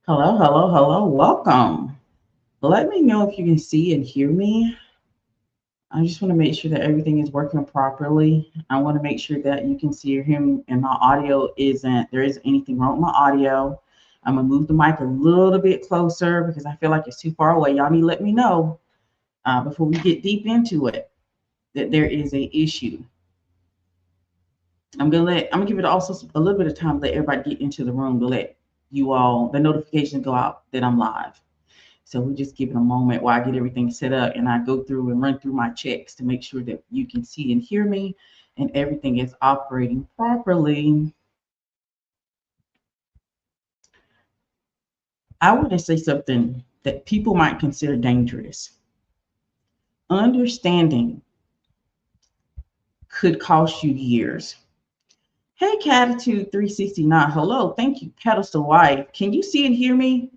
Hello, hello, hello. Welcome. Let me know if you can see and hear me. I just want to make sure that everything is working properly. I want to make sure that you can see or hear me and my audio there isn't anything wrong with my audio. I'm going to move the mic a little bit closer because I feel like it's too far away. Y'all need to let me know before we get deep into it that there is a issue. I'm gonna give it also a little bit of time to let everybody get into the room to let you all the notifications go out that I'm live. So we just give it a moment while I get everything set up and I go through and run through my checks to make sure that you can see and hear me and everything is operating properly. I want to say something that people might consider dangerous. Understanding could cost you years. Hey, Catitude 369. Hello. Thank you, Pedestal Wife. Can you see and hear me?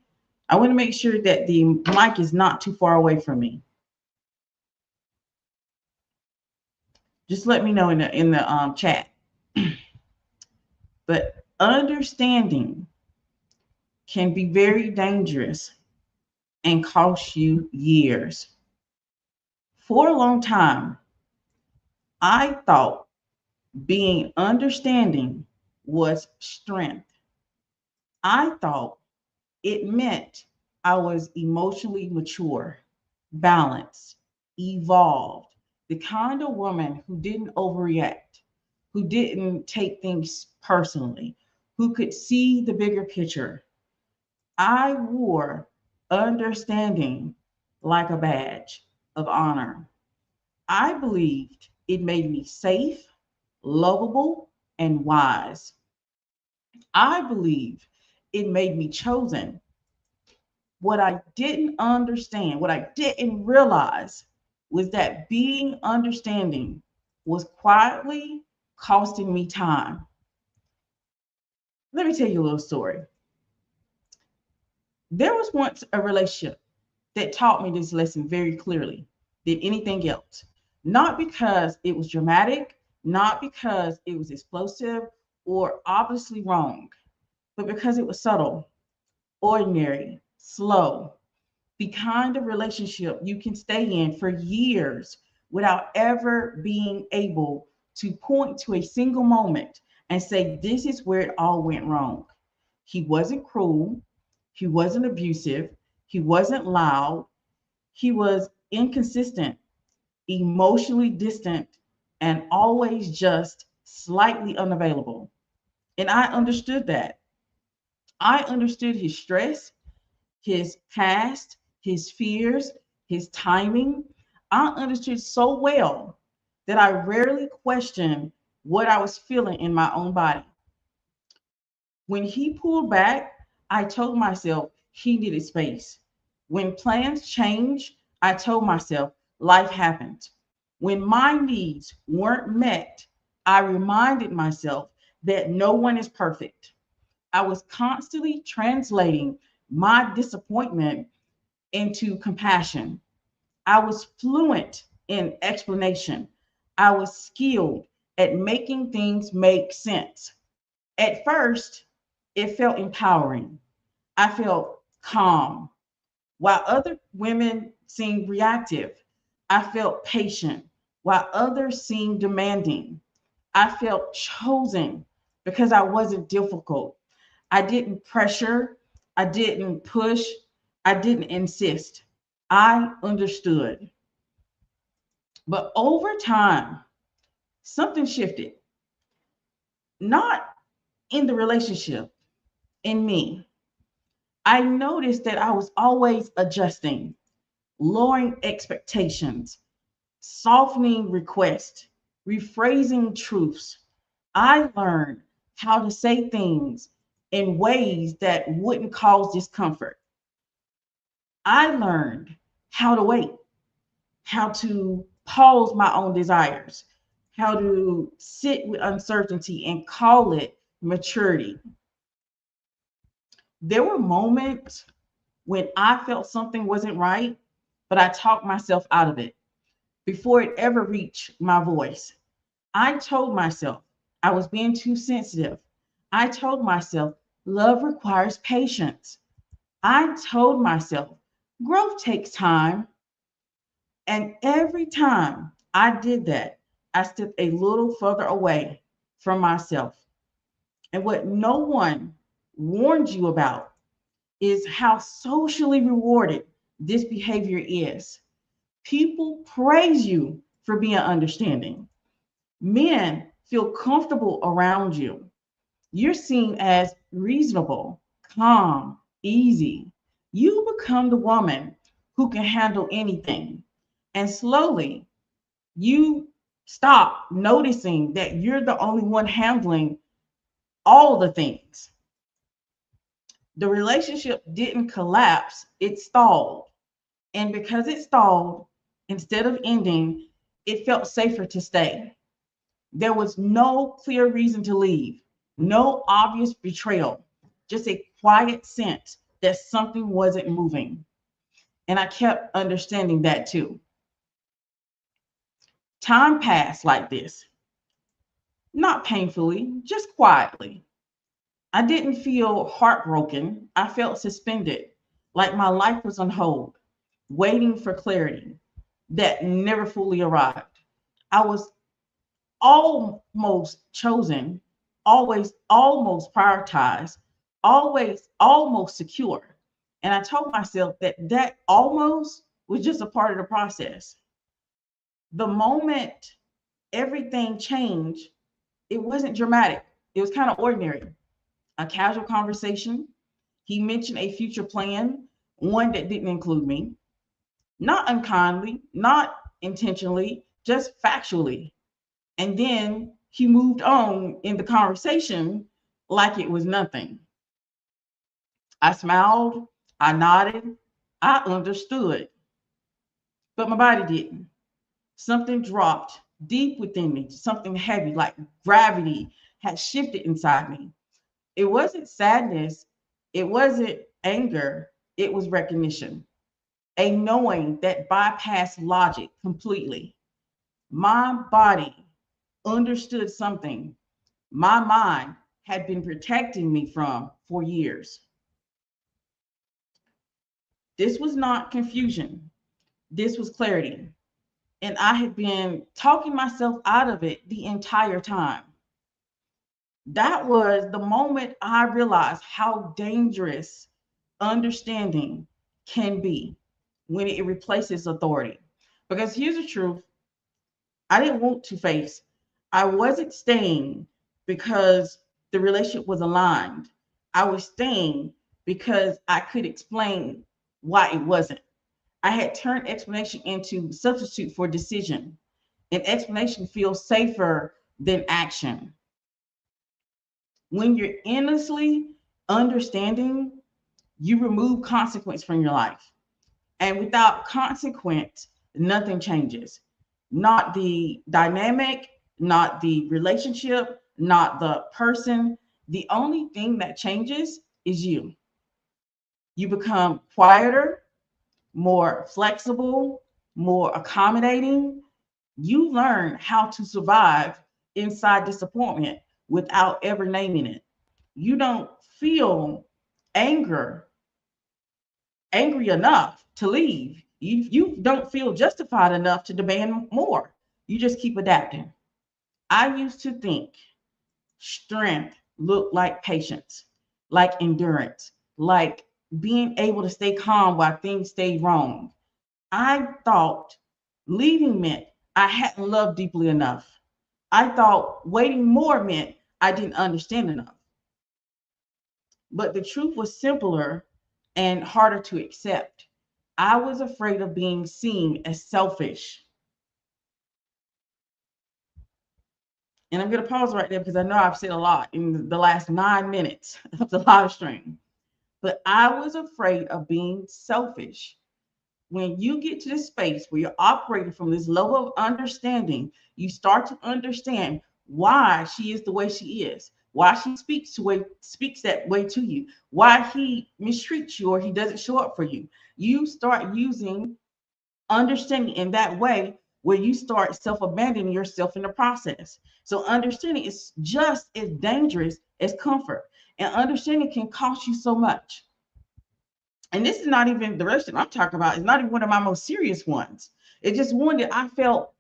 I want to make sure that the mic is not too far away from me. Just let me know in the chat. But understanding can be very dangerous and cost you years. For a long time, I thought being understanding was strength. I thought it meant I was emotionally mature, balanced, evolved, the kind of woman who didn't overreact, who didn't take things personally, who could see the bigger picture. I wore understanding like a badge of honor. I believed it made me safe, lovable, and wise. I believed it made me chosen. What I didn't understand, what I didn't realize was that being understanding was quietly costing me time. Let me tell you a little story. There was once a relationship that taught me this lesson very clearly than anything else. Not because it was dramatic, not because it was explosive or obviously wrong, but because it was subtle, ordinary, slow, the kind of relationship you can stay in for years without ever being able to point to a single moment and say, this is where it all went wrong. He wasn't cruel. He wasn't abusive. He wasn't loud. He was inconsistent, emotionally distant, and always just slightly unavailable. And I understood that. I understood his stress, his past, his fears, his timing. I understood so well that I rarely questioned what I was feeling in my own body. When he pulled back, I told myself he needed space. When plans changed, I told myself life happened. When my needs weren't met, I reminded myself that no one is perfect. I was constantly translating my disappointment into compassion. I was fluent in explanation. I was skilled at making things make sense. At first, it felt empowering. I felt calm. While other women seemed reactive, I felt patient. While others seemed demanding, I felt chosen because I wasn't difficult. I didn't pressure. I didn't push. I didn't insist. I understood. But over time, something shifted, not in the relationship, in me. I noticed that I was always adjusting, lowering expectations, softening requests, rephrasing truths. I learned how to say things in ways that wouldn't cause discomfort. I learned how to wait, how to pause my own desires, how to sit with uncertainty and call it maturity. There were moments when I felt something wasn't right, but I talked myself out of it before it ever reached my voice. I told myself I was being too sensitive. I told myself love requires patience. I told myself growth takes time. And every time I did that, I stepped a little further away from myself. And what no one warned you about is how socially rewarded this behavior is. People praise you for being understanding. Men feel comfortable around you. You're seen as reasonable, calm, easy. You become the woman who can handle anything. And slowly, you stop noticing that you're the only one handling all the things. The relationship didn't collapse, it stalled. And because it stalled, instead of ending, it felt safer to stay. There was no clear reason to leave, no obvious betrayal, just a quiet sense that something wasn't moving. And I kept understanding that too. Time passed like this, not painfully, just quietly. I didn't feel heartbroken. I felt suspended, like my life was on hold, waiting for clarity that never fully arrived. I was almost chosen, always almost prioritized, always almost secure. And I told myself that that almost was just a part of the process. The moment everything changed, it wasn't dramatic. It was kind of ordinary. A casual conversation. He mentioned a future plan, one that didn't include me, not unkindly, not intentionally, just factually. And then he moved on in the conversation like it was nothing. I smiled, I nodded, I understood, but my body didn't. Something dropped deep within me, something heavy, like gravity had shifted inside me. It wasn't sadness, it wasn't anger, it was recognition, a knowing that bypassed logic completely. My body understood something my mind had been protecting me from for years. This was not confusion, this was clarity. And I had been talking myself out of it the entire time. That was the moment I realized how dangerous understanding can be when it replaces authority. Because here's the truth, I didn't want to face. I wasn't staying because the relationship was aligned. I was staying because I could explain why it wasn't. I had turned explanation into substitute for decision. And explanation feels safer than action. When you're endlessly understanding, you remove consequence from your life. And without consequence, nothing changes. Not the dynamic, not the relationship, not the person. The only thing that changes is you. You become quieter, more flexible, more accommodating. You learn how to survive inside disappointment without ever naming it. You don't feel anger angry enough to leave. You don't feel justified enough to demand more. You just keep adapting. I used to think strength looked like patience, like endurance, like being able to stay calm while things stayed wrong. I thought leaving meant I hadn't loved deeply enough. I thought waiting more meant I didn't understand enough. But the truth was simpler and harder to accept. I was afraid of being seen as selfish. And I'm going to pause right there because I know I've said a lot in the last 9 minutes of the live stream. But I was afraid of being selfish. When you get to this space where you're operating from this level of understanding, you start to understand why she is the way she is, why she speaks that way to you, why he mistreats you or he doesn't show up for you. You start using understanding in that way where you start self-abandoning yourself in the process. So understanding is just as dangerous as comfort, and understanding can cost you so much. And this is not even the relationship I'm talking about. It's not even one of my most serious ones. It's just one that I felt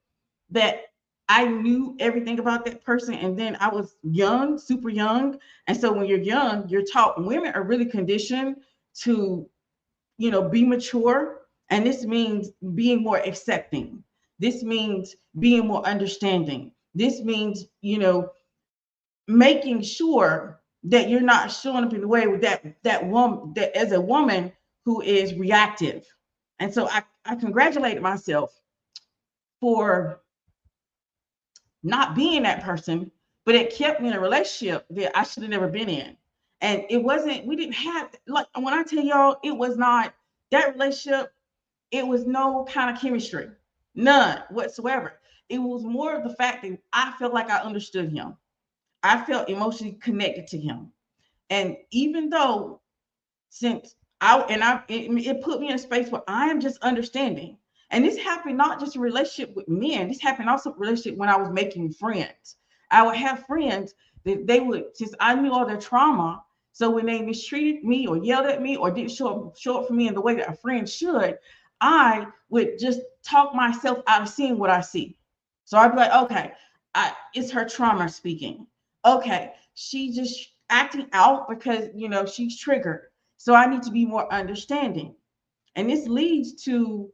that I knew everything about that person. And then I was young, super young. And so when you're young, you're taught, women are really conditioned to, be mature. And this means being more accepting. This means being more understanding. This means, making sure that you're not showing up in the way with that woman, that as a woman who is reactive. And so I congratulated myself for not being that person, but it kept me in a relationship that I should have never been in. And it wasn't, we didn't have, like, when I tell y'all, it was not that relationship, it was no kind of chemistry, none whatsoever. It was more of the fact that I felt like I understood him. I felt emotionally connected to him. And even though, since it put me in a space where I am just understanding. And this happened not just in relationship with men, this happened also in relationship when I was making friends. I would have friends that they would, since I knew all their trauma, so when they mistreated me or yelled at me or didn't show up for me in the way that a friend should, I would just talk myself out of seeing what I see. So I'd be like, okay, it's her trauma speaking. Okay, she just acting out because she's triggered. So I need to be more understanding. And this leads to,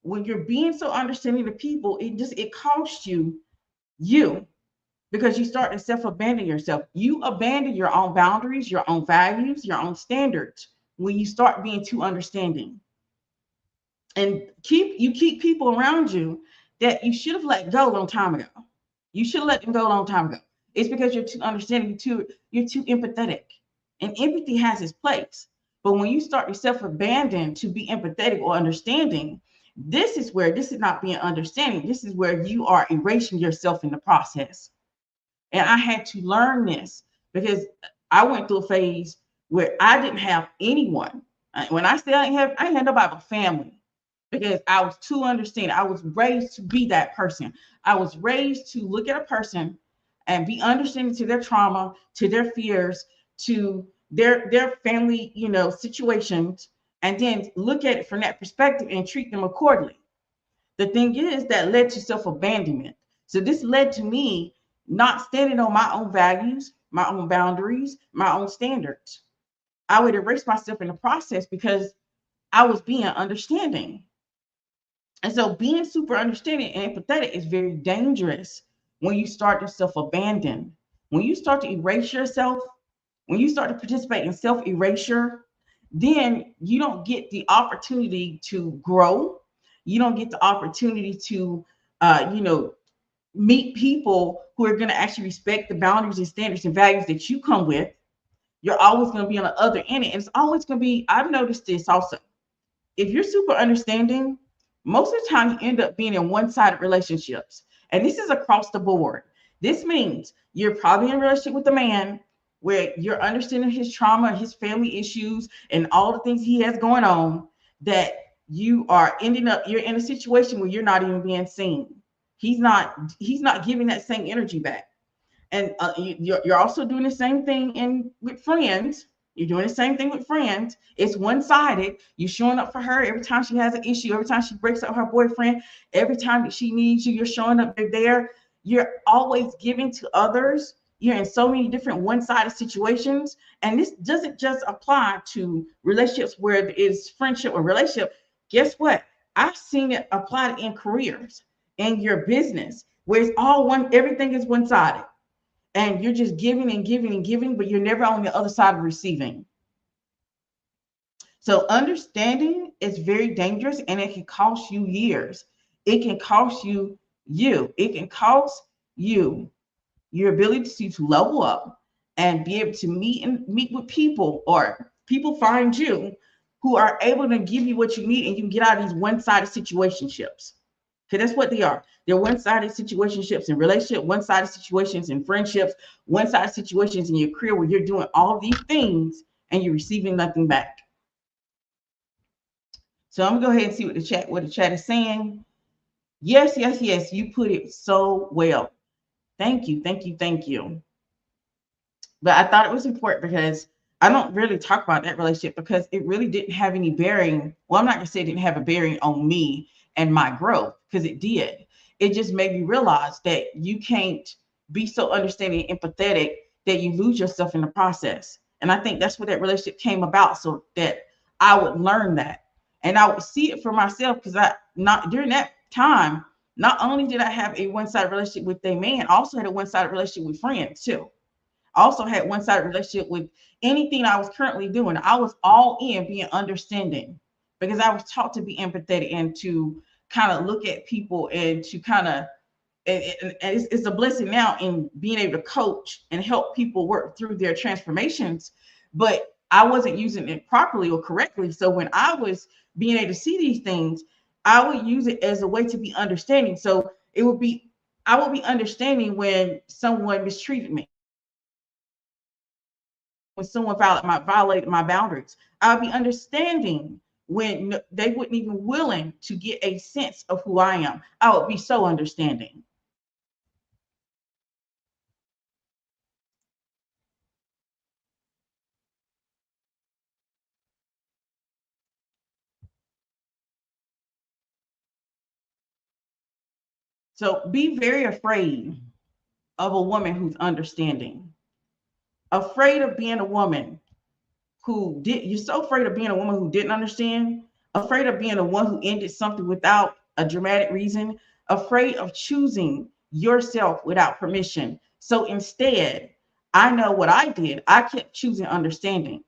when you're being so understanding to people, it costs you because you start to self-abandon yourself. You abandon your own boundaries, your own values, your own standards when you start being too understanding. And keep people around you that you should have let go a long time ago. You should have let them go a long time ago. It's because you're too understanding, you're too empathetic. And empathy has its place. But when you start to self-abandon to be empathetic or understanding, this is not being understanding. This is where you are erasing yourself in the process. And I had to learn this because I went through a phase where I didn't have anyone. When I say I didn't have nobody but family, because I was too understanding. I was raised to be that person. I was raised to look at a person and be understanding to their trauma, to their fears, to their family, situations, and then look at it from that perspective and treat them accordingly. The thing is that led to self-abandonment. So this led to me not standing on my own values, my own boundaries, my own standards. I would erase myself in the process because I was being understanding. And so being super understanding and empathetic is very dangerous when you start to self-abandon. When you start to erase yourself, when you start to participate in self-erasure, then you don't get the opportunity to grow. You don't get the opportunity to, meet people who are going to actually respect the boundaries and standards and values that you come with. You're always going to be on the other end. And it's always going to be, I've noticed this also. If you're super understanding, most of the time you end up being in one-sided relationships. And this is across the board. This means you're probably in a relationship with a man where you're understanding his trauma, his family issues, and all the things he has going on, that you're in a situation where you're not even being seen. He's not giving that same energy back. And you're also doing the same thing with friends. You're doing the same thing with friends. It's one-sided. You're showing up for her every time she has an issue, every time she breaks up with her boyfriend, every time that she needs you, you're showing up, you're there. You're always giving to others. You're in so many different one-sided situations. And this doesn't just apply to relationships where it is friendship or relationship. Guess what? I've seen it applied in careers, in your business, where it's all everything is one-sided. And you're just giving and giving and giving, but you're never on the other side of receiving. So understanding is very dangerous, and it can cost you years. It can cost you. It can cost you your ability to level up and be able to meet with people, or people find you who are able to give you what you need, and you can get out of these one-sided situationships. Because that's what they are. They're one-sided situationships in relationship, one-sided situations in friendships, one-sided situations in your career where you're doing all these things and you're receiving nothing back. So I'm gonna go ahead and see what the chat is saying. Yes, yes, yes. You put it so well. Thank you, thank you, thank you. But I thought it was important because I don't really talk about that relationship because it really didn't have any bearing. Well, I'm not gonna say it didn't have a bearing on me and my growth, because it did. It just made me realize that you can't be so understanding and empathetic that you lose yourself in the process. And I think that's what that relationship came about, so that I would learn that and I would see it for myself. Because I not during that time, not only did I have a one-sided relationship with a man, I also had a one-sided relationship with friends too. I also had one-sided relationship with anything I was currently doing. I was all in being understanding because I was taught to be empathetic and to kind of look at people and to kind of, and it's a blessing now in being able to coach and help people work through their transformations. But I wasn't using it properly or correctly. So when I was being able to see these things, I would use it as a way to be understanding. So it would be, I would be understanding when someone mistreated me, when someone violated my boundaries. I'll be understanding when they wouldn't even willing to get a sense of who I am. I would be so understanding. So be very afraid of a woman who's understanding. Afraid of being a woman who did, you're so afraid of being a woman who didn't understand, afraid of being a one who ended something without a dramatic reason, afraid of choosing yourself without permission. So instead, I know what I did. I kept choosing understanding.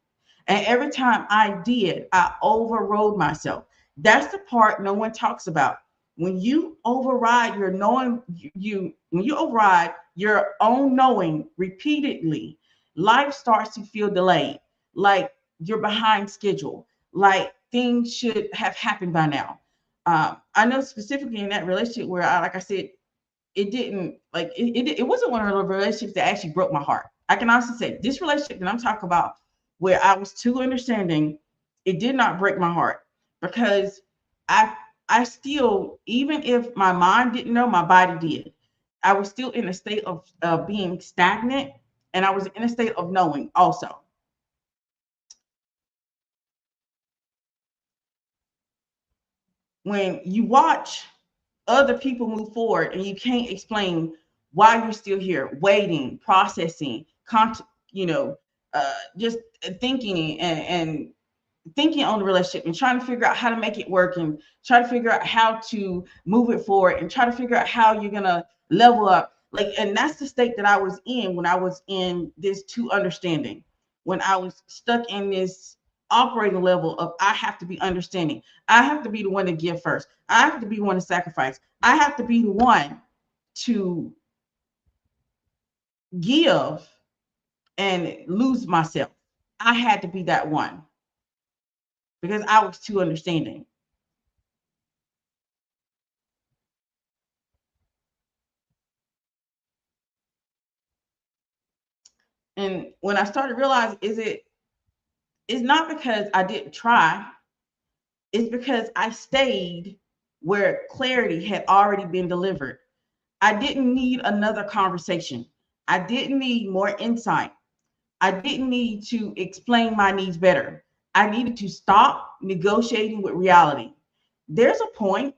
And every time I did, I overrode myself. That's the part no one talks about. When you override your knowing, when you override your own knowing repeatedly, life starts to feel delayed, like you're behind schedule, like things should have happened by now. I know specifically in that relationship where I, like I said, it didn't like it wasn't one of the relationships that actually broke my heart. I can honestly say this relationship that I'm talking about, where I was too understanding, it did not break my heart because I I still, even if my mind didn't know, my body did. I was still in a state of being stagnant, and I was in a state of knowing also. When you watch other people move forward and you can't explain why you're still here, waiting, processing, you know, just thinking and thinking on the relationship and trying to figure out how to make it work and try to figure out how to move it forward and try to figure out how you're gonna level up. Like, and that's the state that I was in when I was in this two understanding, when I was stuck in this operating level of I have to be understanding. I have to be the one to give first. I have to be the one to sacrifice. I have to be the one to give and lose myself. I had to be that one because I was too understanding. And when I started realizing, it's not because I didn't try, it's because I stayed where clarity had already been delivered. I didn't need another conversation. I didn't need more insight. I didn't need to explain my needs better. I needed to stop negotiating with reality. There's a point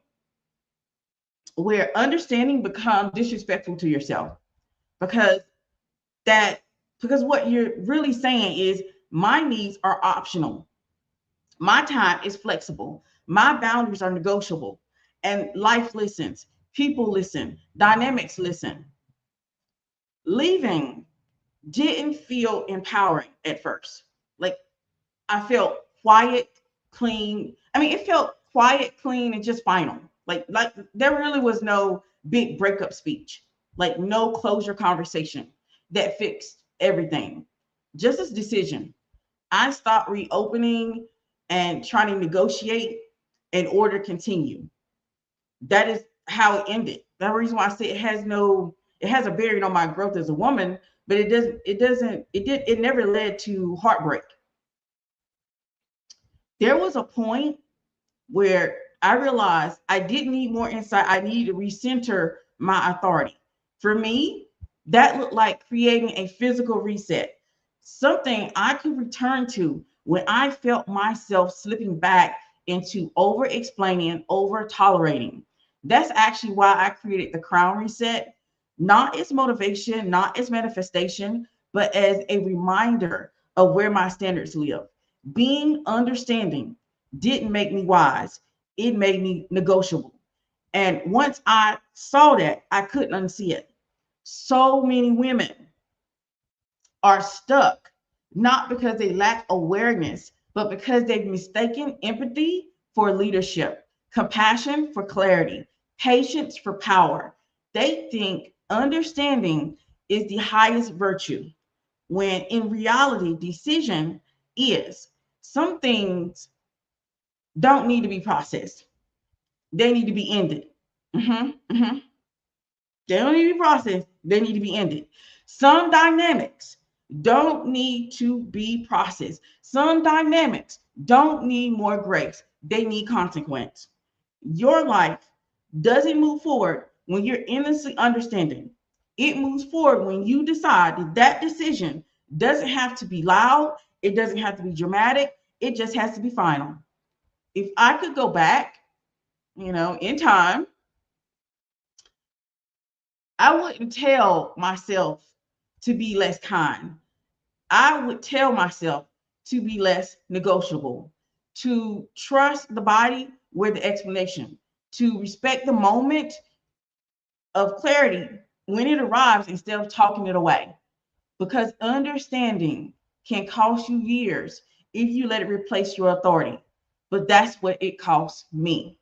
where understanding becomes disrespectful to yourself, because that because what you're really saying is my needs are optional. My time is flexible. My boundaries are negotiable. And life listens. People listen. Dynamics listen. Leaving didn't feel empowering at first. Like, I felt quiet, clean. I mean, it felt quiet, clean, and just final. Like there really was no big breakup speech, like no closure conversation that fixed everything. Just this decision. I stopped reopening and trying to negotiate in order to continue. That is how it ended. That's the reason why I say it has a bearing on my growth as a woman, but it never led to heartbreak. There was a point where I realized I didn't need more insight. I needed to recenter my authority. For me, that looked like creating a physical reset. something I could return to when I felt myself slipping back into over explaining, over tolerating. That's actually why I created the crown reset, not as motivation, not as manifestation, but as a reminder of where my standards live. Being understanding didn't make me wise, it made me negotiable. And once I saw that, I couldn't unsee it. So many women are stuck, not because they lack awareness, but because they've mistaken empathy for leadership, compassion for clarity, patience for power. They think understanding is the highest virtue, when in reality, decision is. Some things don't need to be processed, they need to be ended. Mhm, mhm. They don't need to be processed, they need to be ended. Some dynamics don't need to be processed. Some dynamics don't need more grace, they need consequence. Your life doesn't move forward when you're innocently understanding. It moves forward when you decide that that decision doesn't have to be loud, it doesn't have to be dramatic, it just has to be final. If I could go back, in time, I wouldn't tell myself to be less kind. I would tell myself to be less negotiable, to trust the body with the explanation, to respect the moment of clarity when it arrives instead of talking it away. Because understanding can cost you years if you let it replace your authority. But that's what it costs me.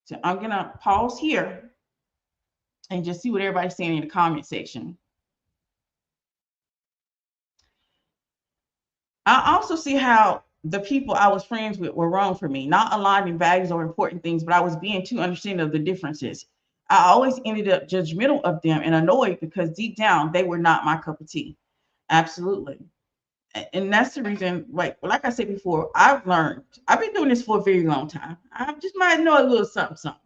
So I'm going to pause here and just see what everybody's saying in the comment section. I also see how the people I was friends with were wrong for me, not aligned in values or important things, but I was being too understanding of the differences. I always ended up judgmental of them and annoyed because deep down they were not my cup of tea. Absolutely. And that's the reason, like I said before, I've been doing this for a very long time. I just might know a little something, something.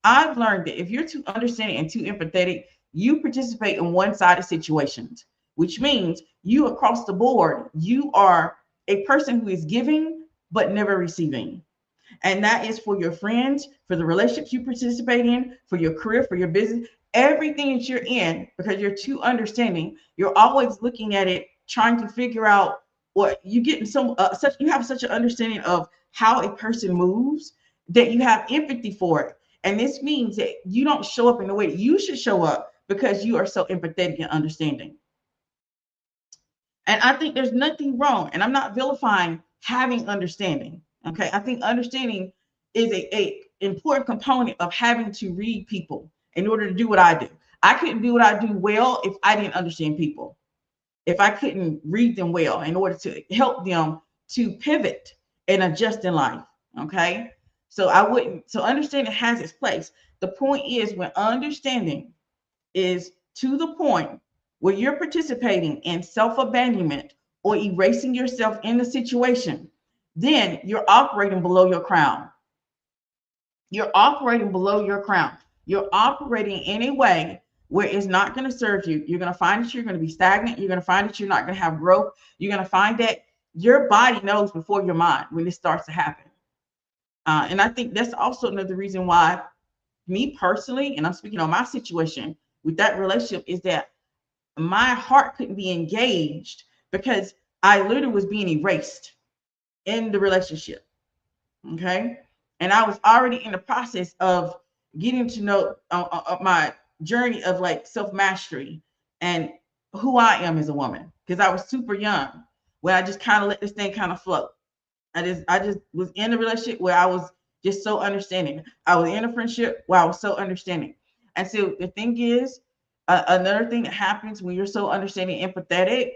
I've learned that if you're too understanding and too empathetic, you participate in one-sided situations, which means you across the board, you are a person who is giving but never receiving. And that is for your friends, for the relationships you participate in, for your career, for your business, everything that you're in, because you're too understanding. You're always looking at it, trying to figure out what you get in you have such an understanding of how a person moves that you have empathy for it. And this means that you don't show up in the way that you should show up because you are so empathetic and understanding. And I think there's nothing wrong, and I'm not vilifying having understanding. Okay. I think understanding is a important component of having to read people in order to do what I do. I couldn't do what I do well if I didn't understand people, if I couldn't read them well in order to help them to pivot and adjust in life. Okay. So understanding has its place. The point is, when understanding is to the point where you're participating in self-abandonment or erasing yourself in the situation, then you're operating below your crown. You're operating below your crown. You're operating in a way where it's not going to serve you. You're going to find that you're going to be stagnant. You're going to find that you're not going to have growth. You're going to find that your body knows before your mind when this starts to happen. And I think that's also another reason why, me personally, and I'm speaking on my situation with that relationship, is that my heart couldn't be engaged because I literally was being erased in the relationship. Okay. And I was already in the process of getting to know my journey of like self mastery and who I am as a woman, because I was super young when I just kind of let this thing kind of float. I just was in a relationship where I was just so understanding. I was in a friendship where I was so understanding. And so the thing is, another thing that happens when you're so understanding, empathetic,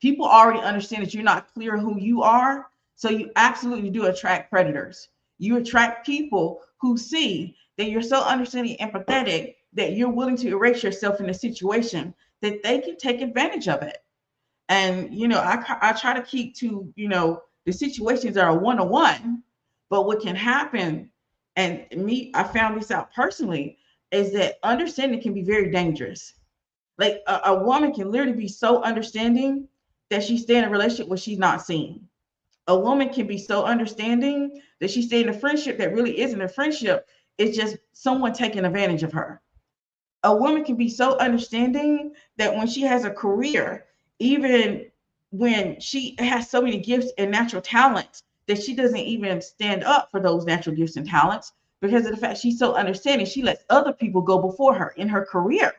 people already understand that you're not clear who you are. So you absolutely do attract predators. You attract people who see that you're so understanding and empathetic that you're willing to erase yourself in a situation that they can take advantage of it. And, I try to keep to, the situations that are one-on-one, but what can happen, and I found this out personally, is that understanding can be very dangerous. Like a woman can literally be so understanding that she stay in a relationship where she's not seen. A woman can be so understanding that she stay in a friendship that really isn't a friendship. It's just someone taking advantage of her. A woman can be so understanding that when she has a career, even when she has so many gifts and natural talents, that she doesn't even stand up for those natural gifts and talents because of the fact she's so understanding. She lets other people go before her in her career.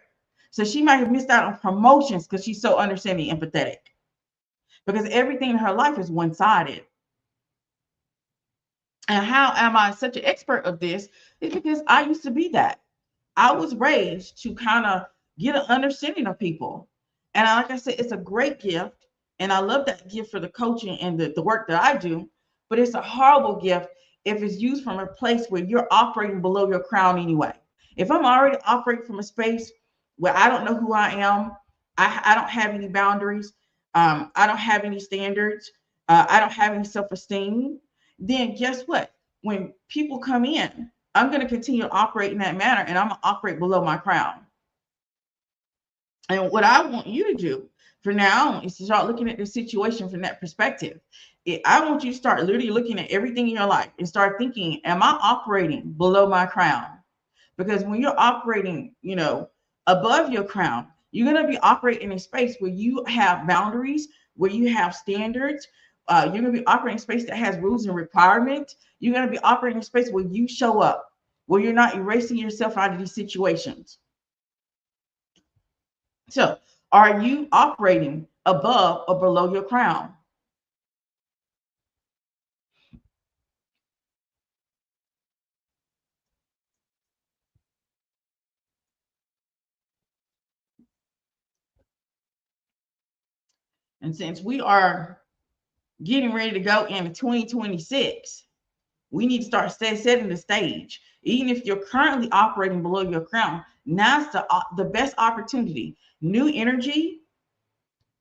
So she might have missed out on promotions because she's so understanding and empathetic. Because everything in her life is one-sided. And how am I such an expert of this? It's because I used to be that. I was raised to kind of get an understanding of people. And like I said, it's a great gift. And I love that gift for the coaching and the work that I do. But it's a horrible gift if it's used from a place where you're operating below your crown anyway. If I'm already operating from a space where I don't know who I am, I don't have any boundaries, I don't have any standards, I don't have any self esteem, then guess what? When people come in, I'm going to continue to operate in that manner and I'm going to operate below my crown. And what I want you to do for now is to start looking at the situation from that perspective. I want you to start literally looking at everything in your life and start thinking, am I operating below my crown? Because when you're operating, above your crown, you're going to be operating in a space where you have boundaries, where you have standards. You're going to be operating in a space that has rules and requirements. You're going to be operating in a space where you show up, where you're not erasing yourself out of these situations. So, are you operating above or below your crown? And since we are getting ready to go into 2026, we need to start setting the stage. Even if you're currently operating below your crown, now's the best opportunity. New energy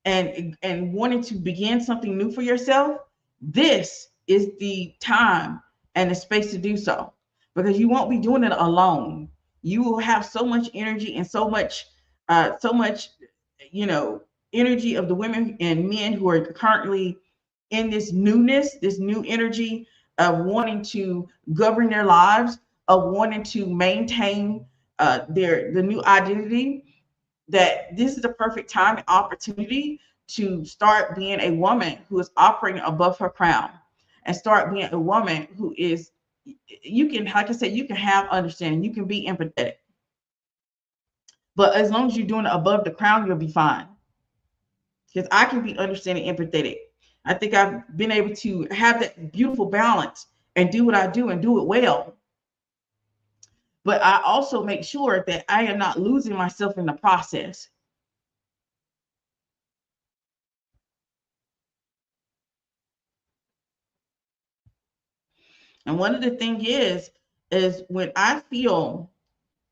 and wanting to begin something new for yourself. This is the time and the space to do so, because you won't be doing it alone. You will have so much energy and so much, you know, energy of the women and men who are currently in this newness, this new energy of wanting to govern their lives, of wanting to maintain the new identity. That this is the perfect time and opportunity to start being a woman who is operating above her crown, and start being a woman who is, you can, like I said, you can have understanding, you can be empathetic, but as long as you're doing it above the crown, you'll be fine. Because I can be understanding, empathetic. I think I've been able to have that beautiful balance and do what I do and do it well. But I also make sure that I am not losing myself in the process. And one of the thing is when I feel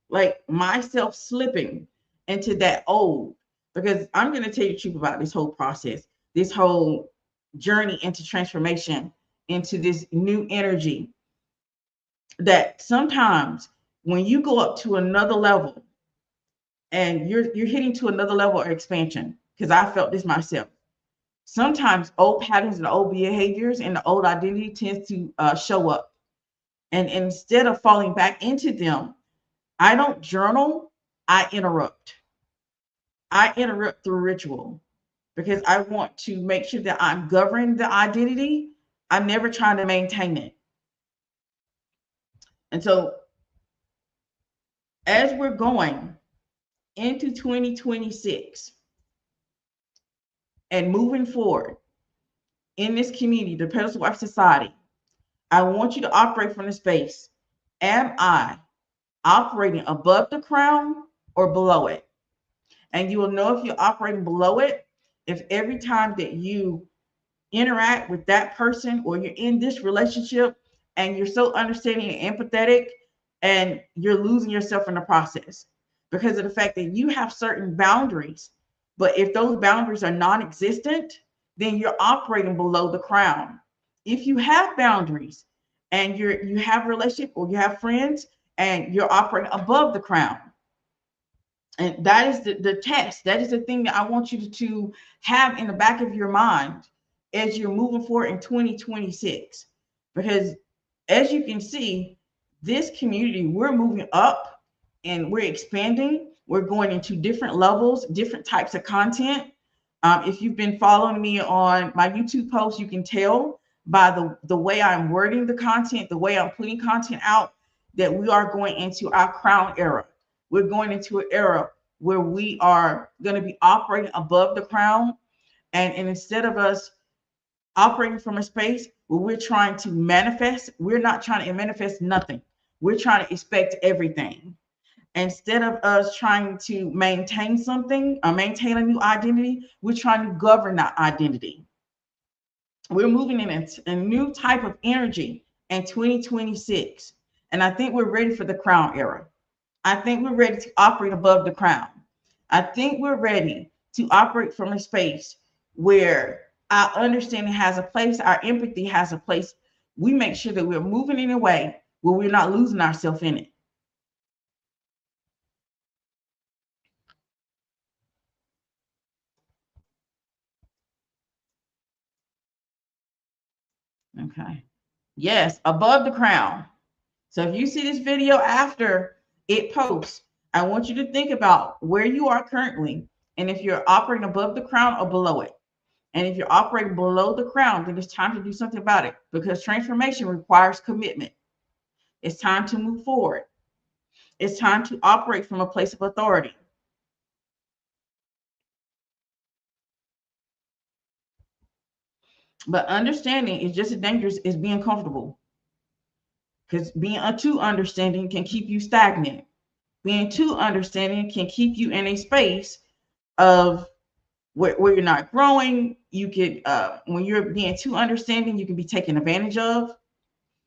like myself slipping into that old, because I'm going to tell you the truth about this whole process, this whole journey into transformation, into this new energy, that sometimes when you go up to another level and you're hitting to another level of expansion, because I felt this myself. Sometimes old patterns and old behaviors and the old identity tends to show up. And instead of falling back into them, I don't journal, I interrupt. I interrupt through ritual because I want to make sure that I'm governing the identity. I'm never trying to maintain it. And so as we're going into 2026 and moving forward in this community, the Pedestal Wife Society, I want you to operate from the space. Am I operating above the crown or below it? And you will know if you're operating below it if every time that you interact with that person or you're in this relationship and you're so understanding and empathetic and you're losing yourself in the process because of the fact that you have certain boundaries. But if those boundaries are non-existent, then you're operating below the crown. If you have boundaries and you have a relationship or you have friends and you're operating above the crown, And that is the test. That is the thing that I want you to have in the back of your mind as you're moving forward in 2026. Because as you can see, this community, we're moving up and we're expanding. We're going into different levels, different types of content. If you've been following me on my YouTube posts, you can tell by the way I'm wording the content, the way I'm putting content out, that we are going into our crown era. We're going into an era where we are going to be operating above the crown. And instead of us operating from a space where we're trying to manifest, we're not trying to manifest nothing. We're trying to expect everything. Instead of us trying to maintain something or maintain a new identity, we're trying to govern that identity. We're moving in a new type of energy in 2026. And I think we're ready for the crown era. I think we're ready to operate above the crown. I think we're ready to operate from a space where our understanding has a place, our empathy has a place. We make sure that we're moving in a way where we're not losing ourselves in it. Okay. Yes, above the crown. So if you see this video after it posts, I want you to think about where you are currently and if you're operating above the crown or below it. And if you're operating below the crown, then it's time to do something about it, because transformation requires commitment. It's time to move forward. It's time to operate from a place of authority. But understanding is just as dangerous as being comfortable, because being too understanding can keep you stagnant. Being too understanding can keep you in a space of where you're not growing. You could, when you're being too understanding, you can be taken advantage of.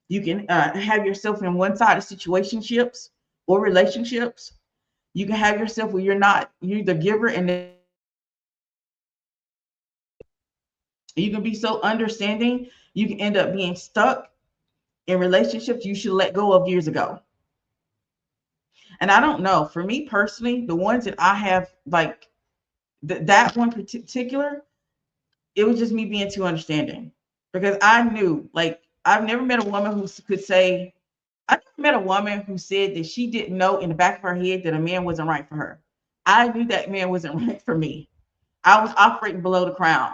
You can have yourself in one-sided situationships or relationships. You can have yourself where you're the giver, and then you can be so understanding, you can end up being stuck in relationships you should let go of years ago. And I don't know, for me personally, the ones that I have, like that one particular, it was just me being too understanding, because I knew, like, I've never met a woman who could say, I never met a woman who said that she didn't know in the back of her head that a man wasn't right for her. I knew that man wasn't right for me. I was operating below the crown,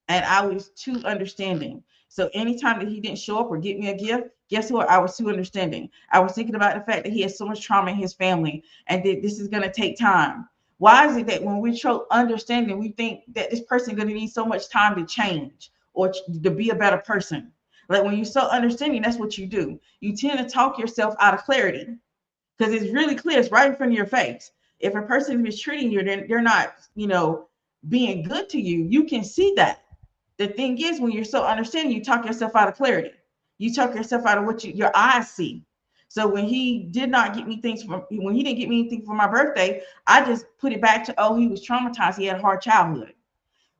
and I was too understanding. So anytime that he didn't show up or get me a gift, guess what? I was too understanding. I was thinking about the fact that he has so much trauma in his family and that this is going to take time. Why is it that when we're so understanding, we think that this person is going to need so much time to change or to be a better person? Like, when you're so understanding, that's what you do. You tend to talk yourself out of clarity, because it's really clear. It's right in front of your face. If a person is mistreating you, then they're not, being good to you. You can see that. The thing is, when you're so understanding, you talk yourself out of clarity. You talk yourself out of what your eyes see. So when he when he didn't get me anything for my birthday, I just put it back to, oh, he was traumatized. He had a hard childhood.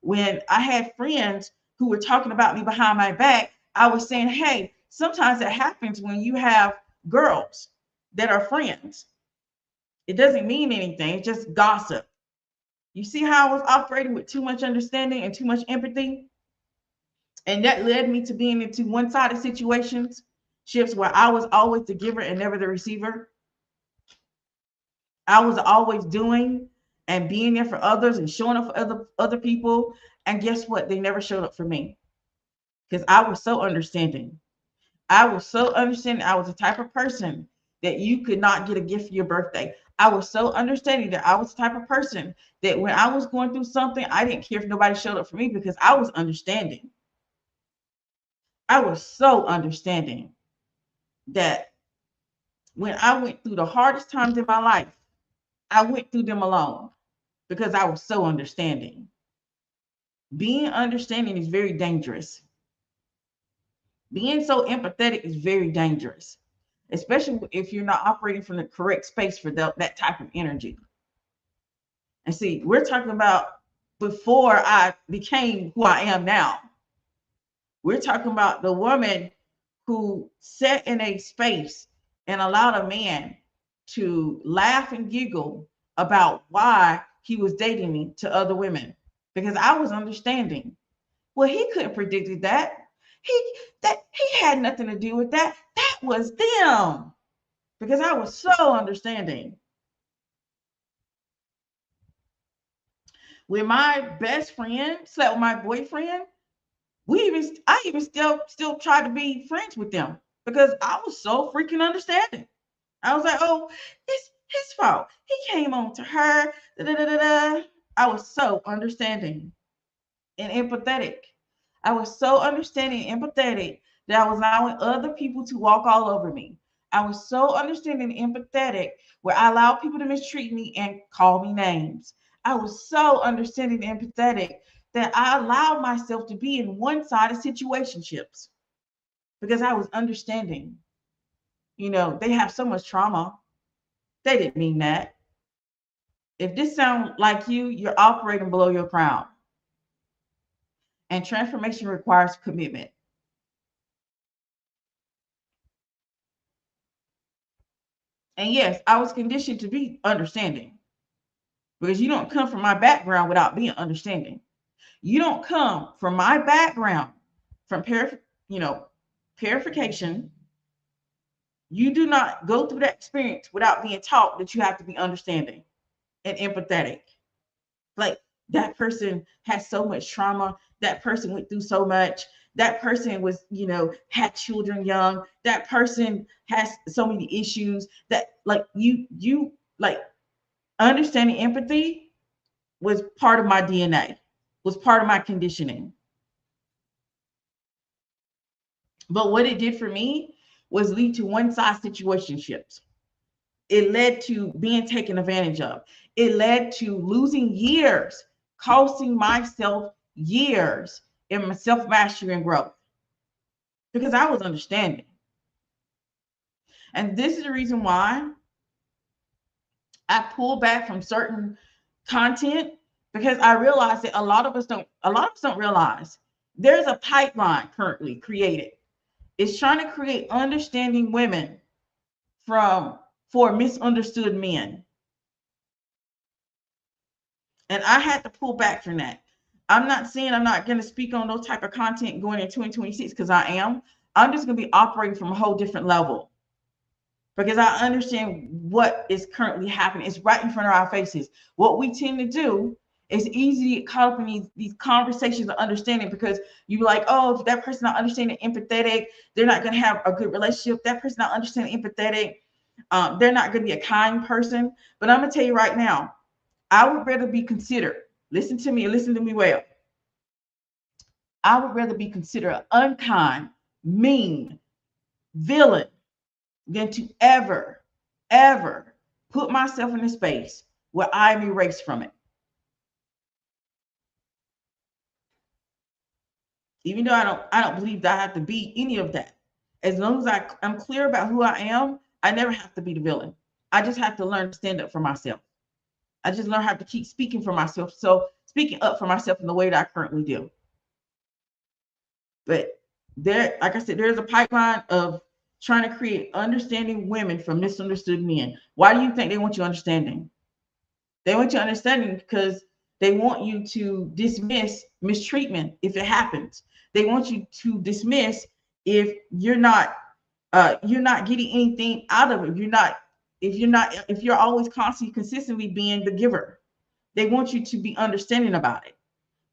When I had friends who were talking about me behind my back, I was saying, hey, sometimes that happens when you have girls that are friends. It doesn't mean anything. It's just gossip. You see how I was operating with too much understanding and too much empathy? And that led me to being into one-sided situations, shifts where I was always the giver and never the receiver. I was always doing and being there for others and showing up for other people. And guess what? They never showed up for me, because I was so understanding. I was so understanding. I was the type of person that you could not get a gift for your birthday. I was so understanding that I was the type of person that when I was going through something, I didn't care if nobody showed up for me, because I was understanding. I was so understanding that when I went through the hardest times in my life, I went through them alone, because I was so understanding. Being understanding is very dangerous. Being so empathetic is very dangerous, especially if you're not operating from the correct space for that type of energy. And see, we're talking about before I became who I am now. We're talking about the woman who sat in a space and allowed a man to laugh and giggle about why he was dating me to other women because I was understanding. Well, he couldn't predict that. He had nothing to do with that. That was them because I was so understanding. When my best friend slept with my boyfriend, I even still tried to be friends with them because I was so freaking understanding. I was like, oh, it's his fault. He came on to her. Da, da, da, da, da. I was so understanding and empathetic. I was so understanding and empathetic that I was allowing other people to walk all over me. I was so understanding and empathetic where I allowed people to mistreat me and call me names. I was so understanding and empathetic that I allowed myself to be in one-sided situationships because I was understanding. You know, they have so much trauma. They didn't mean that. If this sounds like you, you're operating below your crown. And transformation requires commitment. And yes, I was conditioned to be understanding because you don't come from my background without being understanding. You don't come from my background from you know, purification. You do not go through that experience without being taught that you have to be understanding and empathetic. Like that person has so much trauma. That person went through so much. That person was, you know, had children young. That person has so many issues that like you like understanding empathy was part of my DNA, was part of my conditioning. But what it did for me was lead to one-side situationships. It led to being taken advantage of. It led to losing years, costing myself years in my self-mastery and growth because I was understanding. And this is the reason why I pull back from certain content because I realize that a lot of us don't realize there's a pipeline currently created. It's trying to create understanding women from for misunderstood men. And I had to pull back from that. I'm not saying I'm not going to speak on those type of content going in 2026 because I am. I'm just going to be operating from a whole different level because I understand what is currently happening. It's right in front of our faces. What we tend to do is easy to get caught up in these conversations of understanding because you're like, oh, if that person not understanding empathetic, they're not going to have a good relationship. That person not understanding empathetic, they're not going to be a kind person. But I'm going to tell you right now, I would rather be considered, listen to me, listen to me well. I would rather be considered unkind, mean, villain than to ever put myself in a space where I'm erased from it. Even though I don't believe that I have to be any of that. As long as I'm clear about who I am, I never have to be the villain. I just have to learn to stand up for myself. I just learn how to keep speaking for myself. So speaking up for myself in the way that I currently do. But there, like I said, there's a pipeline of trying to create understanding women from misunderstood men. Why do you think they want you understanding? They want you understanding because they want you to dismiss mistreatment if it happens. They want you to dismiss if you're not getting anything out of it. If you're always constantly consistently being the giver. They want you to be understanding about it.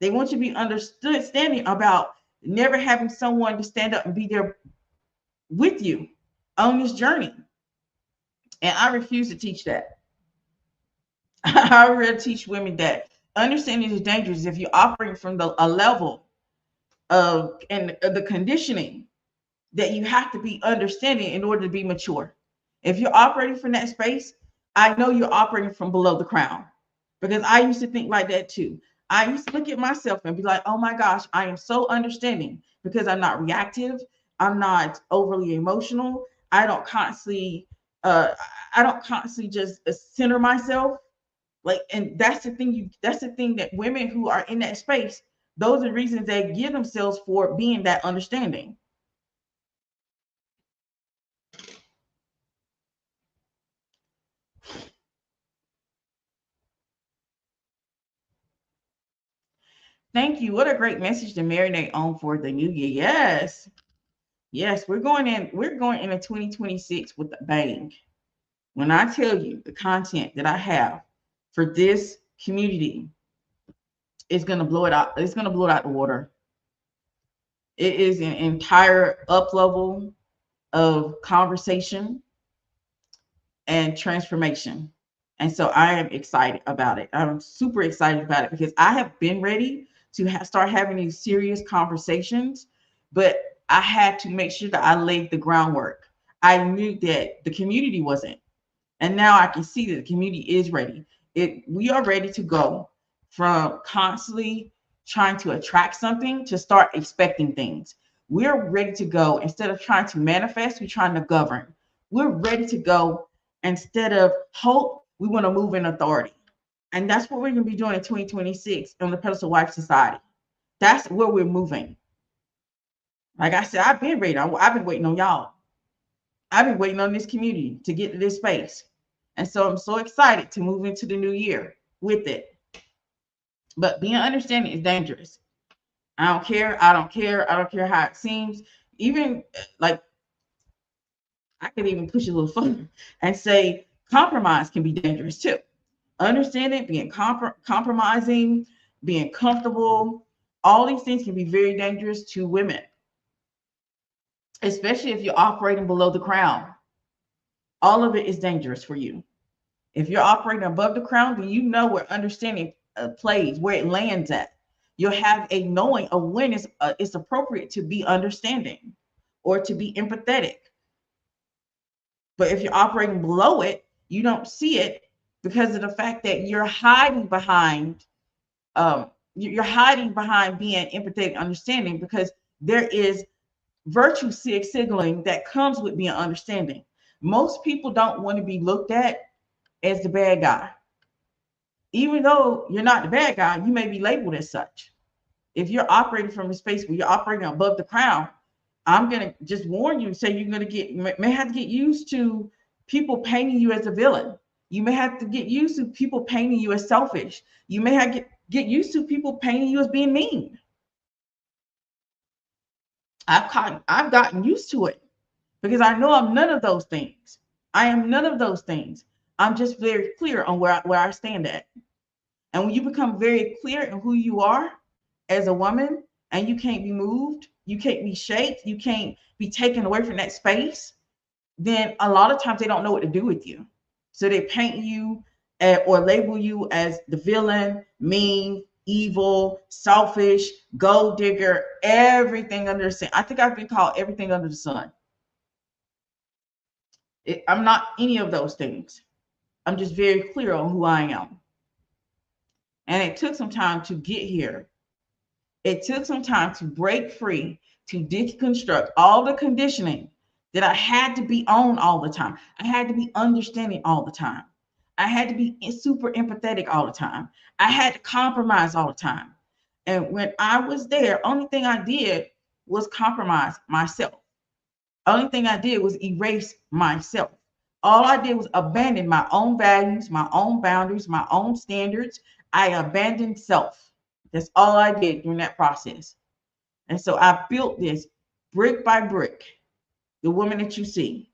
They want you to be understanding about never having someone to stand up and be there with you on this journey. And I refuse to teach that. I really teach women that understanding is dangerous if you're operating from a level of and the conditioning that you have to be understanding in order to be mature. If you're operating from that space, I know you're operating from below the crown because I used to think like that too. I used to look at myself and be like, oh my gosh, I am so understanding because I'm not reactive. I'm not overly emotional. I don't constantly, uh, I don't constantly just center myself. Like, and that's the thing that women who are in that space, those are the reasons they give themselves for being that understanding. Thank you. What a great message to marinate on for the new year. Yes. Yes, we're going into 2026 with a bang. When I tell you the content that I have for this community, it's gonna blow it out. It's gonna blow it out the water. It is an entire up level of conversation and transformation. And so I am excited about it. I'm super excited about it because I have been ready to start having these serious conversations, but I had to make sure that I laid the groundwork. I knew that the community wasn't. And now I can see that the community is ready. We are ready to go from constantly trying to attract something to start expecting things. We're ready to go. Instead of trying to manifest, we're trying to govern. We're ready to go. Instead of hope, we want to move in authority. And that's what we're going to be doing in 2026 on the Pedestal Wife Society. That's where we're moving. Like I said, I've been ready. I've been waiting on y'all. I've been waiting on this community to get to this space. And so I'm so excited to move into the new year with it. But being understanding is dangerous. I don't care. I don't care. I don't care how it seems. Even like I could even push it a little further and say compromise can be dangerous too. Understanding, being compromising, being comfortable, all these things can be very dangerous to women, especially if you're operating below the crown. All of it is dangerous for you. If you're operating above the crown, then you know where understanding plays, where it lands at. You'll have a knowing of when it's appropriate to be understanding or to be empathetic. But if you're operating below it, you don't see it because of the fact that you're hiding behind you're hiding behind being empathetic, understanding, because there is virtue signaling that comes with being understanding. Most people don't want to be looked at as the bad guy. Even though you're not the bad guy, you may be labeled as such. If you're operating from a space where you're operating above the crown, I'm gonna just warn you and say you're gonna may have to get used to people painting you as a villain. You may have to get used to people painting you as selfish. You may have to get used to people painting you as being mean. I've gotten used to it because I know I'm none of those things. I am none of those things. I'm just very clear on where I stand at. And when you become very clear in who you are as a woman and you can't be moved, you can't be shaped, you can't be taken away from that space, then a lot of times they don't know what to do with you. So they paint you or label you as the villain, mean, evil, selfish, gold digger, everything under the sun. I think I've been called everything under the sun. I'm not any of those things. I'm just very clear on who I am. And it took some time to get here. It took some time to break free, to deconstruct all the conditioning that I had to be on all the time. I had to be understanding all the time. I had to be super empathetic all the time. I had to compromise all the time. And when I was there, only thing I did was compromise myself. Only thing I did was erase myself. All I did was abandon my own values, my own boundaries, my own standards. I abandoned self. That's all I did during that process. And so I built this brick by brick. The woman that you see,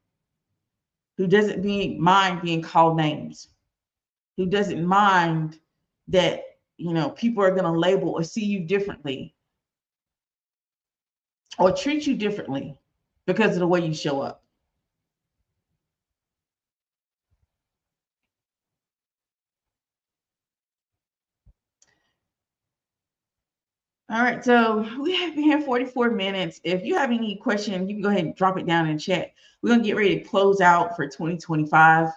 who doesn't mind being called names, who doesn't mind that people are going to label or see you differently or treat you differently because of the way you show up. All right, so we have been here 44 minutes. If you have any question, you can go ahead and drop it down in the chat. We're gonna get ready to close out for 2025.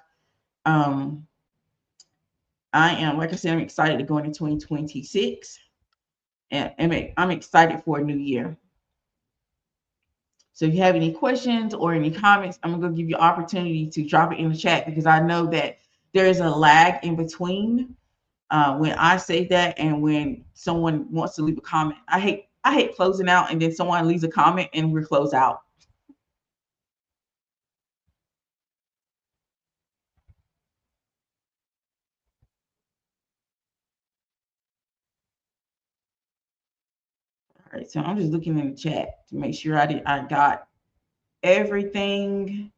I am, like I said, I'm excited to go into 2026, and I'm excited for a new year. So if you have any questions or any comments, I'm gonna give you opportunity to drop it in the chat because I know that there is a lag in between when I say that and when someone wants to leave a comment. I hate closing out and then someone leaves a comment and we're closed out. All right, so I'm just looking in the chat to make sure I got everything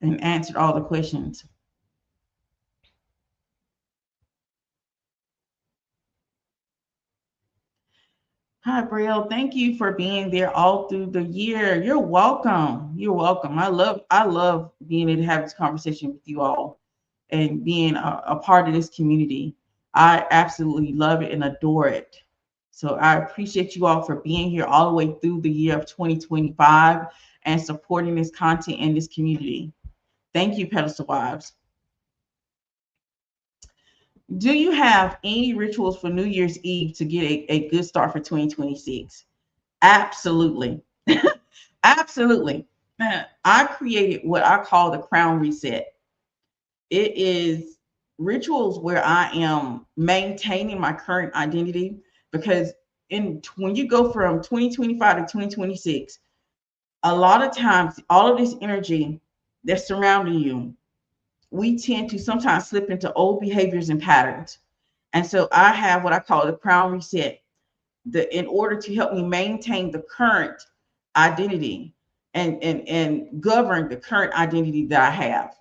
and answered all the questions. Hi, Braille. Thank you for being there all through the year. You're welcome. You're welcome. I love being able to have this conversation with you all and being a part of this community. I absolutely love it and adore it. So I appreciate you all for being here all the way through the year of 2025 and supporting this content in this community. Thank you, Pedestal Wives. Do you have any rituals for New Year's Eve to get a good start for 2026? Absolutely. Absolutely. I created what I call the crown reset. It is rituals where I am maintaining my current identity, because when you go from 2025 to 2026, a lot of times all of this energy that's surrounding you, we tend to sometimes slip into old behaviors and patterns. And so I have what I call the crown reset, in order to help me maintain the current identity and govern the current identity that I have.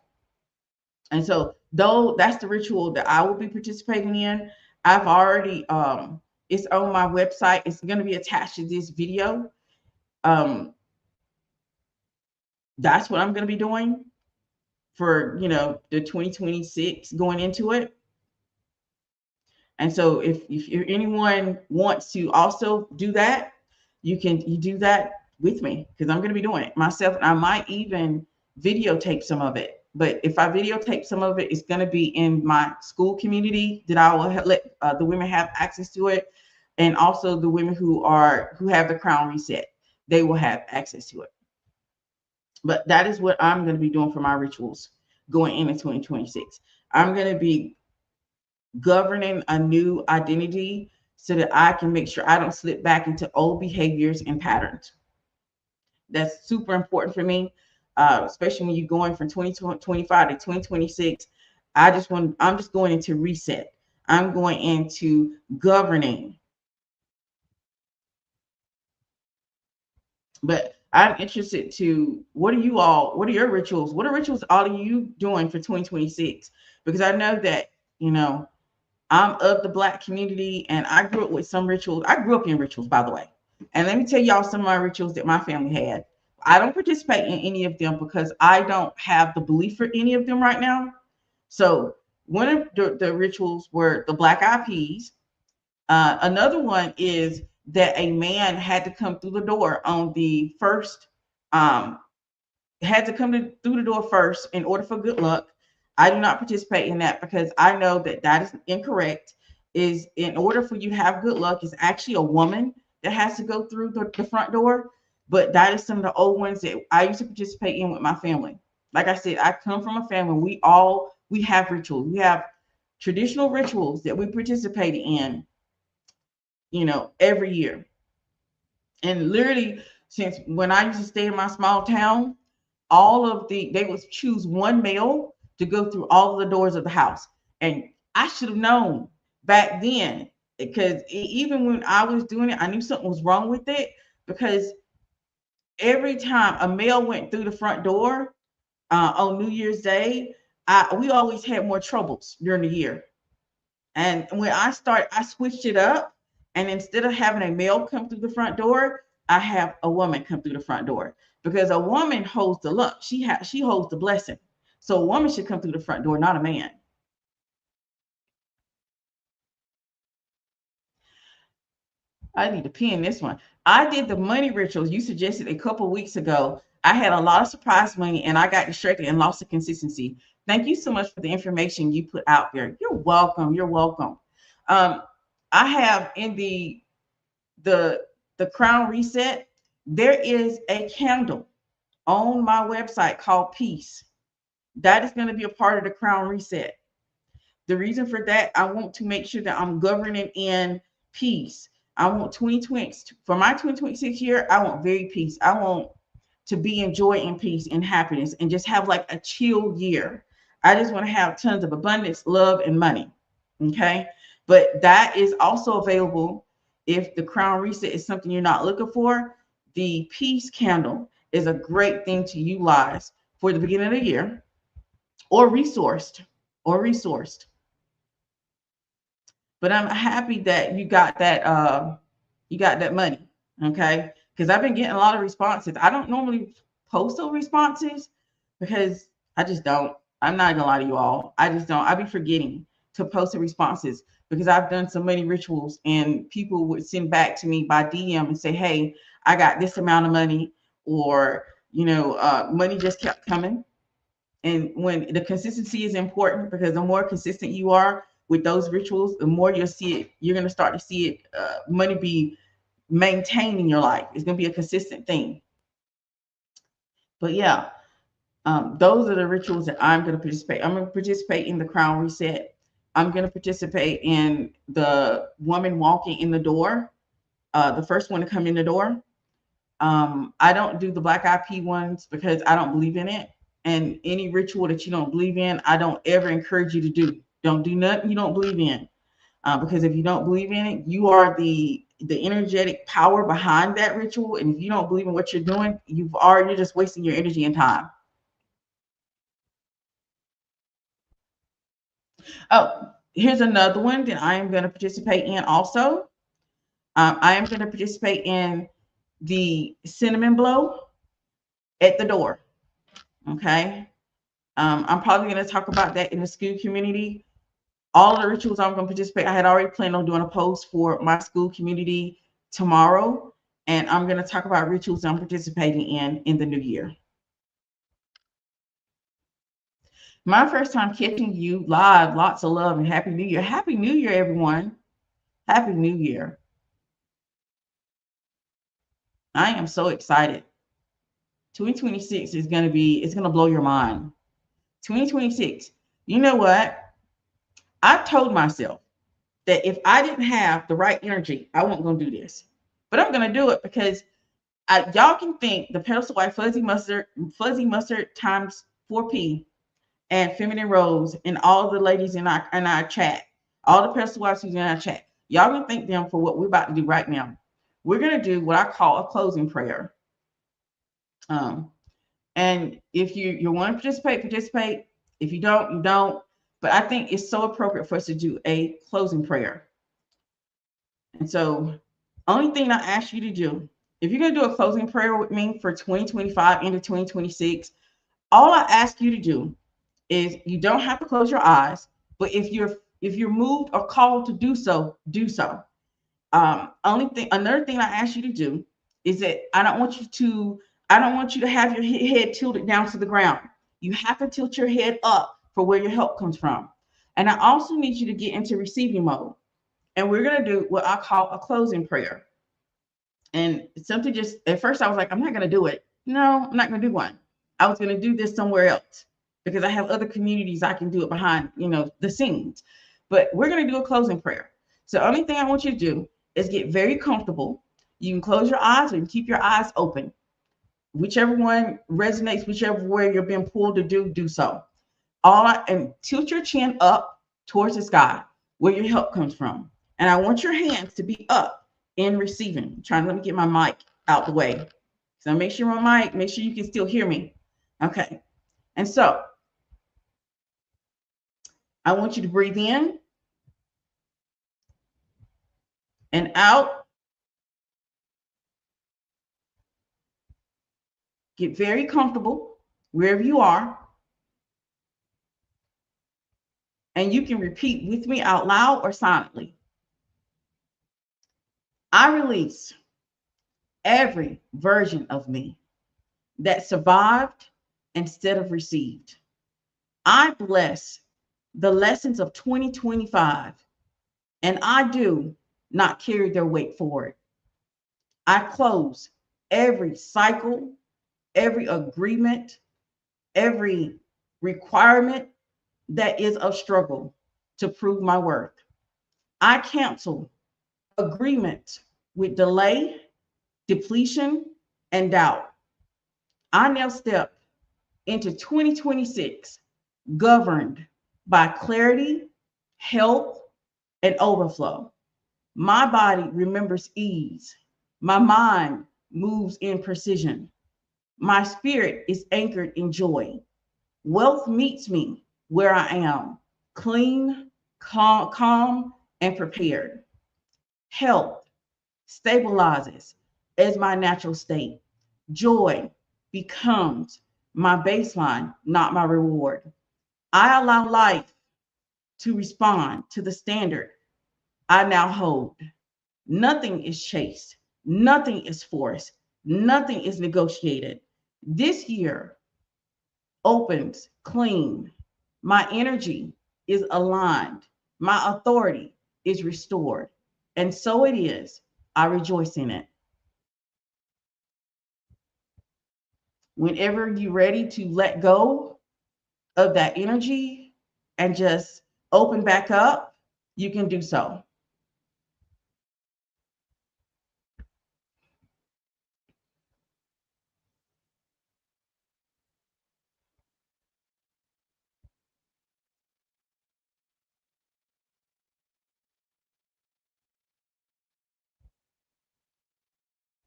And so though that's the ritual that I will be participating in, I've already it's on my website. It's going to be attached to this video. That's what I'm going to be doing for, the 2026 going into it. And so if anyone wants to also do that, you do that with me, because I'm going to be doing it myself. And I might even videotape some of it. But if I videotape some of it, it's going to be in my school community that I will let the women have access to it. And also the women who have the crown reset, they will have access to it. But that is what I'm going to be doing for my rituals going into 2026. I'm going to be governing a new identity so that I can make sure I don't slip back into old behaviors and patterns. That's super important for me, especially when you're going from 2025 to 2026. I'm just going into reset. I'm going into governing. But I'm interested to, what are your rituals? What are rituals all of you doing for 2026? Because I know that, I'm of the Black community, and I grew up with some rituals. I grew up in rituals, by the way. And let me tell y'all some of my rituals that my family had. I don't participate in any of them because I don't have the belief for any of them right now. So one of the rituals were the Black Eyed Peas. Another one is that a man had to come through the door on the first, had to come through the door first in order for good luck. I do not participate in that because I know that is incorrect. Is in order for you to have good luck, is actually a woman that has to go through the front door. But that is some of the old ones that I used to participate in with my family. Like I said, I come from a family. We have rituals. We have traditional rituals that we participate in, every year. And literally, since when I used to stay in my small town, they would choose one male to go through all of the doors of the house. And I should have known back then, because even when I was doing it, I knew something was wrong with it, because every time a male went through the front door on New Year's Day, we always had more troubles during the year. And when I switched it up, and instead of having a male come through the front door, I have a woman come through the front door, because a woman holds the luck. She holds the blessing. So a woman should come through the front door, not a man. I need to pin this one. I did the money rituals you suggested a couple weeks ago. I had a lot of surprise money, and I got distracted and lost the consistency. Thank you so much for the information you put out there. You're welcome. You're welcome. I have in the crown reset, there is a candle on my website called Peace. That is going to be a part of the crown reset. The reason for that, I want to make sure that I'm governing in peace. I want 2020 for my 2026 year. I want very peace. I want to be in joy and peace and happiness, and just have like a chill year. I just want to have tons of abundance, love, and money. Okay. But that is also available if the crown reset is something you're not looking for, the peace candle is a great thing to utilize for the beginning of the year, or resourced. But I'm happy that you got that money. Okay. Because I've been getting a lot of responses. I don't normally post those responses because I just don't. I'm not gonna lie to you all. I just don't. I be forgetting to post the responses because I've done so many rituals and people would send back to me by DM and say, hey, I got this amount of money, or money just kept coming. And when the consistency is important, because the more consistent you are with those rituals, the more you'll see it. You're going to start to see it, money be maintained in your life. It's going to be a consistent thing. But yeah, those are the rituals that I'm going to participate. I'm going to participate in the crown reset. I'm going to participate in the woman walking in the door, the first one to come in the door. I don't do the black eyed pea ones because I don't believe in it. And any ritual that you don't believe in, I don't ever encourage you to do. Don't do nothing you don't believe in. Because if you don't believe in it, you are the energetic power behind that ritual. And if you don't believe in what you're doing, you're just wasting your energy and time. Oh, here's another one that I am going to participate in also. I am going to participate in the cinnamon blow at the door. Okay. I'm probably going to talk about that in the school community. All of the rituals I'm going to participate. I had already planned on doing a post for my school community tomorrow, and I'm going to talk about rituals I'm participating in the new year. My first time catching you live. Lots of love and happy new year. Happy new year, everyone. Happy new year. I am so excited. 2026 is going to it's going to blow your mind. 2026. You know what? I told myself that if I didn't have the right energy, I wasn't going to do this. But I'm going to do it because y'all can think the Pedestal White Fuzzy Mustard times 4P and Feminine Rose and all the ladies in our chat, all the Pedestal Whites who's in our chat. Y'all can thank them for what we're about to do right now. We're going to do what I call a closing prayer. And if you want to participate. If you don't, you don't. But I think it's so appropriate for us to do a closing prayer. And so, only thing I ask you to do, if you're going to do a closing prayer with me for 2025 into 2026, all I ask you to do is, you don't have to close your eyes, but if you're moved or called to do so, do so. Another thing I ask you to do is that I don't want you to have your head tilted down to the ground. You have to tilt your head up for where your help comes from. And I also need you to get into receiving mode. And we're going to do what I call a closing prayer. And something just, at first I was like, I'm not going to do it. No, I'm not going to do one. I was going to do this somewhere else because I have other communities I can do it behind, the scenes. But we're going to do a closing prayer. So the only thing I want you to do is get very comfortable. You can close your eyes or you can keep your eyes open. Whichever one resonates, whichever way you're being pulled to do so. And tilt your chin up towards the sky where your help comes from. And I want your hands to be up in receiving. Let me get my mic out the way. So make sure you can still hear me. Okay. And so I want you to breathe in and out. Get very comfortable wherever you are. And you can repeat with me out loud or silently. I release every version of me that survived instead of received. I bless the lessons of 2025, and I do not carry their weight forward. I close every cycle, every agreement, every requirement that is of struggle to prove my worth. I cancel agreement with delay, depletion, and doubt. I now step into 2026 governed by clarity, health, and overflow. My body remembers ease. My mind moves in precision. My spirit is anchored in joy. Wealth meets me where I am, clean, calm, and prepared. Health stabilizes as my natural state. Joy becomes my baseline, not my reward. I allow life to respond to the standard I now hold. Nothing is chased, nothing is forced, nothing is negotiated. This year opens clean. My energy is aligned. My authority is restored. And so it is. I rejoice in it. Whenever you're ready to let go of that energy and just open back up, you can do so.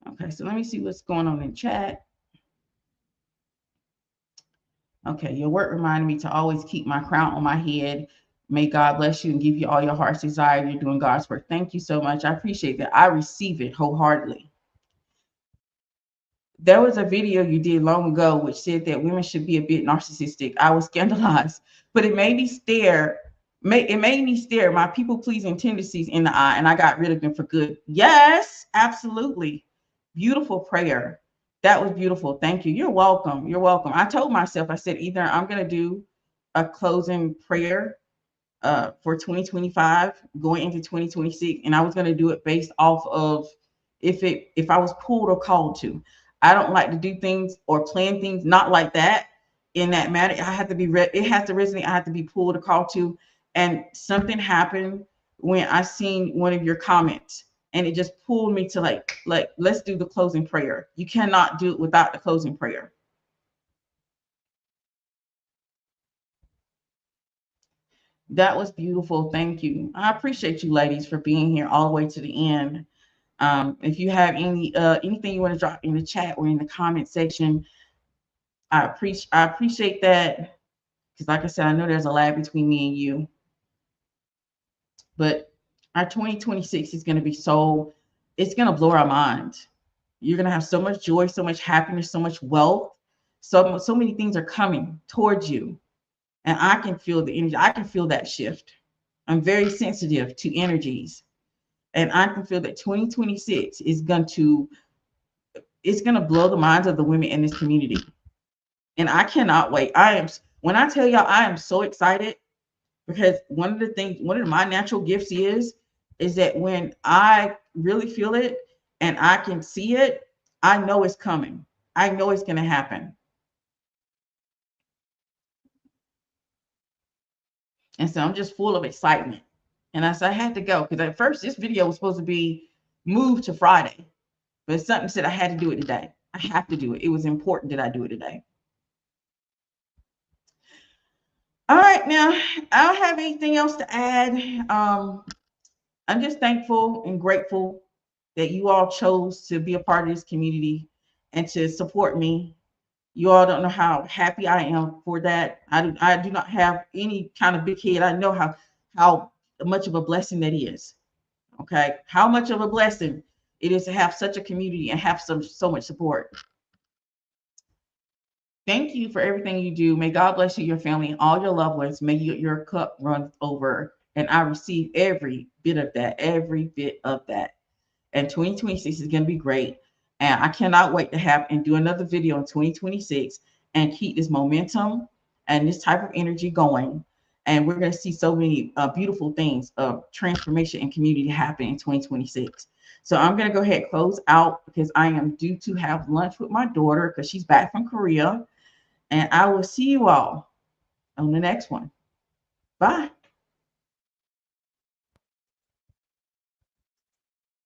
Okay, so let me see what's going on in chat. Okay, your work reminded me to always keep my crown on my head. May God bless you and give you all your heart's desire. You're doing God's work. Thank you so much. I appreciate that. I receive it wholeheartedly. There was a video you did long ago which said that women should be a bit narcissistic. I was scandalized, but it made me stare. It made me stare my people pleasing tendencies in the eye, and I got rid of them for good. Yes, absolutely. Beautiful prayer. That was beautiful. Thank you. You're welcome. You're welcome. I told myself, I said, either I'm going to do a closing prayer for 2025 going into 2026, and I was going to do it based off of if I was pulled or called to. I don't like to do things or plan things not like that in that matter. I have to be it has to resonate. I have to be pulled or called to. And something happened when I seen one of your comments, and it just pulled me to like let's do the closing prayer. You cannot do it without the closing prayer. That was beautiful. Thank you. I appreciate you ladies for being here all the way to the end. If you have anything you want to drop in the chat or in the comment section, I appreciate that, because like I said, I know there's a lag between me and you. But our 2026 is going to be it's going to blow our minds. You're going to have so much joy, so much happiness, so much wealth. So many things are coming towards you. And I can feel the energy. I can feel that shift. I'm very sensitive to energies. And I can feel that 2026 is going to blow the minds of the women in this community. And I cannot wait. When I tell y'all, I am so excited, because one of my natural gifts is that when I really feel it and I can see it, I know it's coming. I know it's going to happen. And so I'm just full of excitement. And I had to go, because at first this video was supposed to be moved to Friday, but something said I had to do it today. I have to do it. It was important that I do it today. All right, now I don't have anything else to add. I'm just thankful and grateful that you all chose to be a part of this community and to support me. You all don't know how happy I am for that. I do not have any kind of big head. I know how much of a blessing that is. Okay, how much of a blessing it is to have such a community and have so much support. Thank you for everything you do. May God bless you, your family, and all your loved ones. May your cup run over, and I receive every bit of that, And 2026 is going to be great. And I cannot wait to have and do another video in 2026 and keep this momentum and this type of energy going. And we're going to see so many beautiful things of transformation and community happen in 2026. So I'm going to go ahead and close out, because I am due to have lunch with my daughter because she's back from Korea. And I will see you all on the next one. Bye.